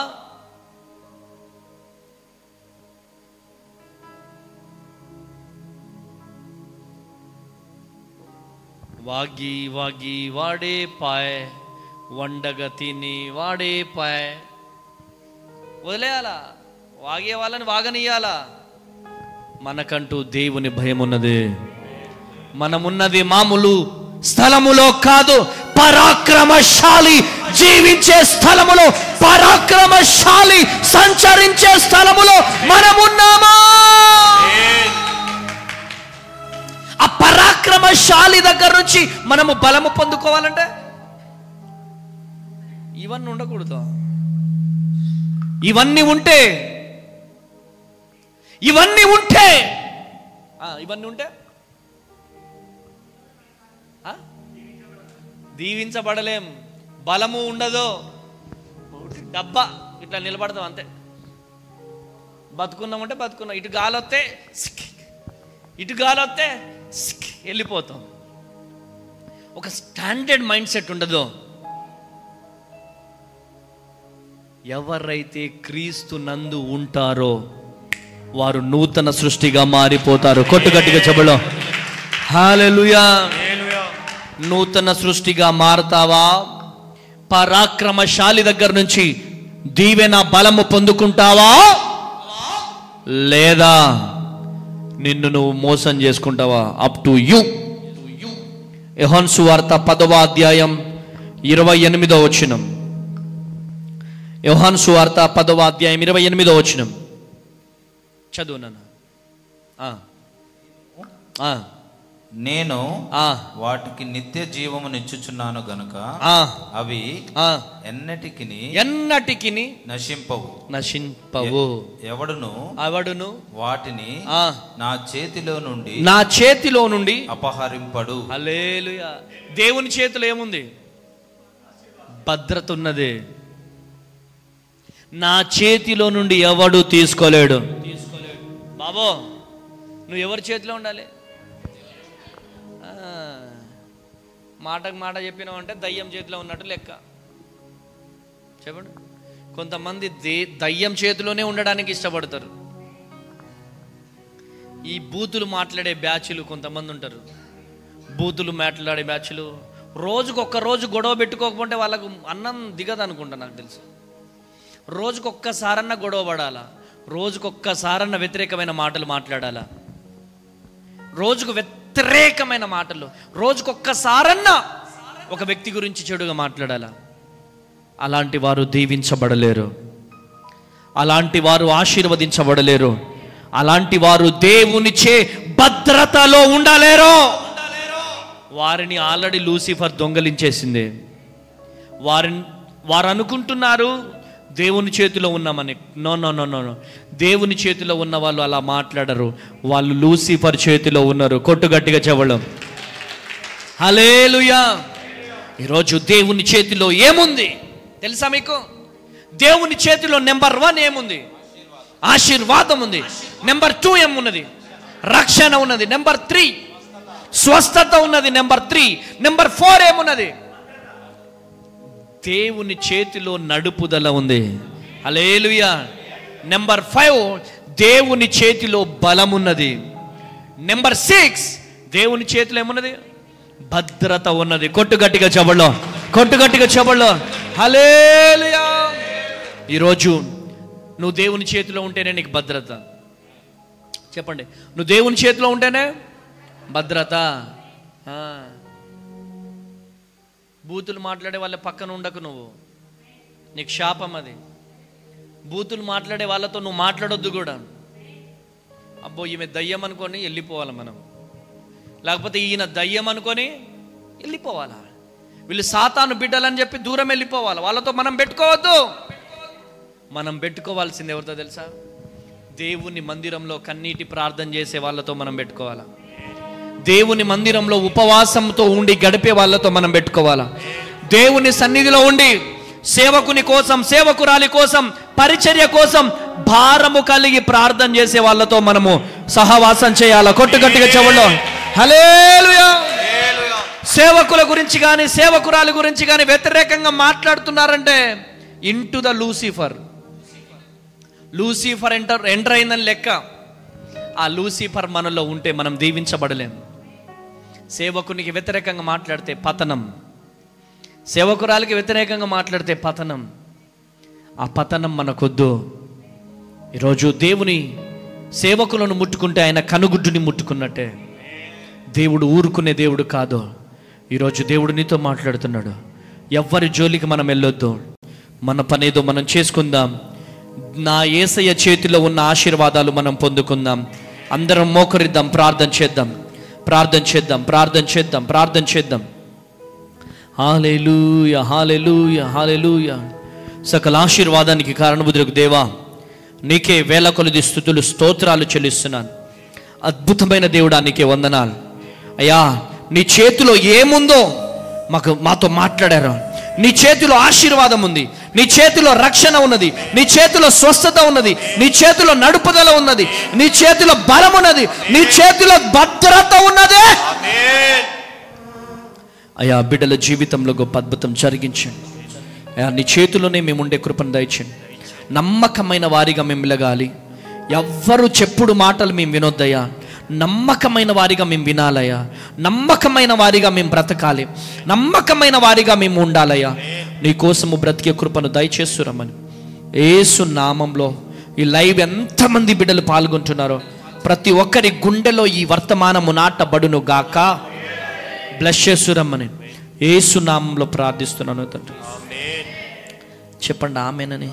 వాగి వాగి వాడే పాయ్, వండగా తిని వాడే పాయ్. వదిలేయాలా? వాగే వాళ్ళని వాగనియాలా? మనకంటూ దేవుని భయం ఉన్నది. మనమున్నది మామూలు స్థలములో కాదు, పరాక్రమశాలి జీవించే స్థలములో, పరాక్రమశాలి సంచరించే స్థలములో మనమున్నామా? ఆ పరాక్రమశాలి దగ్గర నుంచి మనము బలము పొందుకోవాలంటే ఇవన్నీ ఉండకూడదు. ఇవన్నీ ఉంటే దీవించబడలేం. బలము ఉండదు. డబ్బా ఇట్లా నిలబడతాం అంతే. బతుకున్నామంటే బతుకున్నాం, ఇటు గాలొస్తే ఇటు గాలొస్తే వెళ్ళిపోతాం. ఒక స్టాండర్డ్ మైండ్ సెట్ ఉండదు. ఎవరైతే క్రీస్తు నందు ఉంటారో వారు నూతన సృష్టిగా మారిపోతారు. కొట్టుగట్టిగా చెప్పడం హల్లెలూయా. నూతన సృష్టిగా మారతావా? పరాక్రమశాలి దగ్గర నుంచి దీవెన బలము పొందుకుంటావా, లేదా నిన్ను నువ్వు మోసం చేసుకుంటావా? Up to you. యోహాను సువార్త 10వ అధ్యాయం 28వ వచనం. యోహాను సువార్త 10వ అధ్యాయం 28వ వచనం చదువు నాన్న. నేను వాటికి నిత్య జీవమునిచ్చుచున్నాను గనుక అవి ఎన్నటికి నశింపవు. ఎవడును వాటిని నా చేతిలో నుండి అపహరింపడు. హల్లెలూయా. దేవుని చేతిలో ఏముంది? భద్రత ఉన్నది. నా చేతిలో నుండి ఎవడు తీసుకోలేడు. బాబో నువ్వు ఎవరి చేతిలో ఉండాలి? మాటకు మాట చెప్పినావు అంటే దయ్యం చేతిలో ఉన్నట్టు లెక్క. చెప్పండి. కొంతమంది దయ్యం చేతిలోనే ఉండడానికి ఇష్టపడతారు. ఈ బూతులు మాట్లాడే బ్యాచ్లు కొంతమంది ఉంటారు. బూతులు మాట్లాడే బ్యాచ్లు రోజు గొడవ పెట్టుకోకపోతే వాళ్ళకు అన్నం దిగదు అనుకుంటా, నాకు తెలుసు. రోజుకొక్కసారన్నా గొడవ పడాలా, రోజుకొక్కసారన్నా వ్యతిరేకమైన మాటలు మాట్లాడాలా, రోజుకు వ్యతిరేకమైన మాటలు, రోజుకొక్కసారన్నా ఒక వ్యక్తి గురించి చెడుగా మాట్లాడాలా. అలాంటి వారు దీవించబడలేరు, అలాంటి వారు ఆశీర్వదించబడలేరు, అలాంటి వారు దేవునిచే భద్రతలో ఉండలేరు. వారిని ఆల్రెడీ లూసిఫర్ దొంగలించేసింది. వారు అనుకుంటున్నారు దేవుని చేతిలో ఉన్నామని. No no no no no, దేవుని చేతిలో ఉన్న వాళ్ళు అలా మాట్లాడరు, వాళ్ళు లూసిఫర్ చేతిలో ఉన్నారు. కొట్టుగట్టిగా చెప్పడం హల్లెలూయా. ఈరోజు దేవుని చేతిలో ఏముంది తెలుసా మీకు? దేవుని చేతిలో నెంబర్ 1 ఏముంది? ఆశీర్వాదం ఉంది. నెంబర్ 2 ఏమున్నది? రక్షణ ఉన్నది. నెంబర్ 3 స్వస్థత ఉన్నది. నెంబర్ 3 నెంబర్ 4 ఏమున్నది? దేవుని చేతిలో నడుపుదల ఉంది. హల్లెలూయా. నెంబర్ 5 దేవుని చేతిలో బలం ఉన్నది. నెంబర్ 6 దేవుని చేతిలో ఏమున్నది? భద్రత ఉన్నది. కొట్టుగట్టిగా చెప్పలో, కొట్టుగట్టిగా చెప్పలో హల్లెలూయా. ఈరోజు నువ్వు దేవుని చేతిలో ఉంటేనే నీకు భద్రత. చెప్పండి, నువ్వు దేవుని చేతిలో ఉంటేనే భద్రత. బూతులు మాట్లాడే వాళ్ళ పక్కన ఉండకు నువ్వు, నీకు శాపం అది. బూతులు మాట్లాడే వాళ్ళతో నువ్వు మాట్లాడొద్దు కూడా. అబ్బో ఈమె దయ్యం అనుకొని వెళ్ళిపోవాలి మనం, లేకపోతే ఈయన దయ్యం అనుకొని వెళ్ళిపోవాలా. వీళ్ళు సాతాను బిడ్డలని చెప్పి దూరం వెళ్ళిపోవాలి. వాళ్ళతో మనం పెట్టుకోవద్దు. మనం పెట్టుకోవాల్సింది ఎవరితో తెలుసా? దేవుని మందిరంలో కన్నీటి ప్రార్థన చేసే వాళ్ళతో మనం పెట్టుకోవాలా. దేవుని మందిరంలో ఉపవాసంతో ఉండి గడిపే వాళ్ళతో మనం పెట్టుకోవాలా. దేవుని సన్నిధిలో ఉండి సేవకుని కోసం, సేవకురాలి కోసం, పరిచర్య కోసం భారము కలిగి ప్రార్థన చేసే వాళ్ళతో మనము సహవాసం చేయాలా. కొట్టుగట్టిగా చెవుల్లో హల్లెలూయా. సేవకుల గురించి కానీ, సేవకురాలి గురించి కానీ వ్యతిరేకంగా మాట్లాడుతున్నారంటే into the Lucifer. Lucifer enter అయిందని లెక్క. ఆ లూసిఫర్ మనలో ఉంటే మనం దీవించబడలేము. సేవకునికి వ్యతిరేకంగా మాట్లాడితే పతనం, సేవకురాలికి వ్యతిరేకంగా మాట్లాడితే పతనం. ఆ పతనం మనకొద్దు. ఈరోజు దేవుని సేవకులను ముట్టుకుంటే ఆయన కనుగుడ్డుని ముట్టుకున్నట్టే. దేవుడు ఊరుకునే దేవుడు కాదు. ఈరోజు దేవుడు నీతో మాట్లాడుతున్నాడు. ఎవ్వరి జోలికి మనం వెళ్ళొద్దు, మన పనేదో మనం చేసుకుందాం. నా యేసయ్య చేతిలో ఉన్న ఆశీర్వాదాలు మనం పొందుకుందాం. అందరం మోకరిద్దాం, ప్రార్థన చేద్దాం, ప్రార్థన చేద్దాం, ప్రార్థన చేద్దాం, ప్రార్థన చేద్దాం. హల్లెలూయా, హల్లెలూయా, హల్లెలూయా. సకల ఆశీర్వాదానికి కారణభూతులకు దేవా, నీకే వేల కొలది స్తుతులు స్తోత్రాలు చెల్లిస్తున్నాను. అద్భుతమైన దేవుడా, నీకే వందనాలు అయ్యా. నీ చేతిలో ఏముందో మాతో మాట్లాడారు. నీ చేతిలో ఆశీర్వాదం ఉంది, నీ చేతిలో రక్షణ ఉన్నది, నీ చేతిలో స్వస్థత ఉన్నది, నీ చేతిలో నడుపుదల ఉన్నది, నీ చేతిలో బలం ఉన్నది, నీ చేతిలో భద్రత ఉన్నది. అయ్యా, బిడ్డల జీవితంలో గొప్ప అద్భుతం జరిగించండి అయ్యా. నీ చేతిలోనే మేము ఉండే కృపను దయచేయండి. నమ్మకమైన వారిగా మేము వెలగాలి. ఎవ్వరు చెప్పుడు మాటలు మేము వినొద్దయ్యా. నమ్మకమైన వారిగా మేము వినాలయ్యా. నమ్మకమైన వారిగా మేము బ్రతకాలి. నమ్మకమైన వారిగా మేము ఉండాలయ్యా. నీ కోసము బ్రతికే కృపను దయచేస్తురమ్మని యేసు నామంలో. ఈ లైవ్ ఎంతమంది బిడ్డలు పాల్గొంటున్నారో ప్రతి ఒక్కరి గుండెలో ఈ వర్తమానము నాటబడును గాక. బ్లెస్ చేస్తురమ్మని యేసు నామంలో ప్రార్థిస్తున్నాను తండ్రి. చెప్పండి ఆమేనని.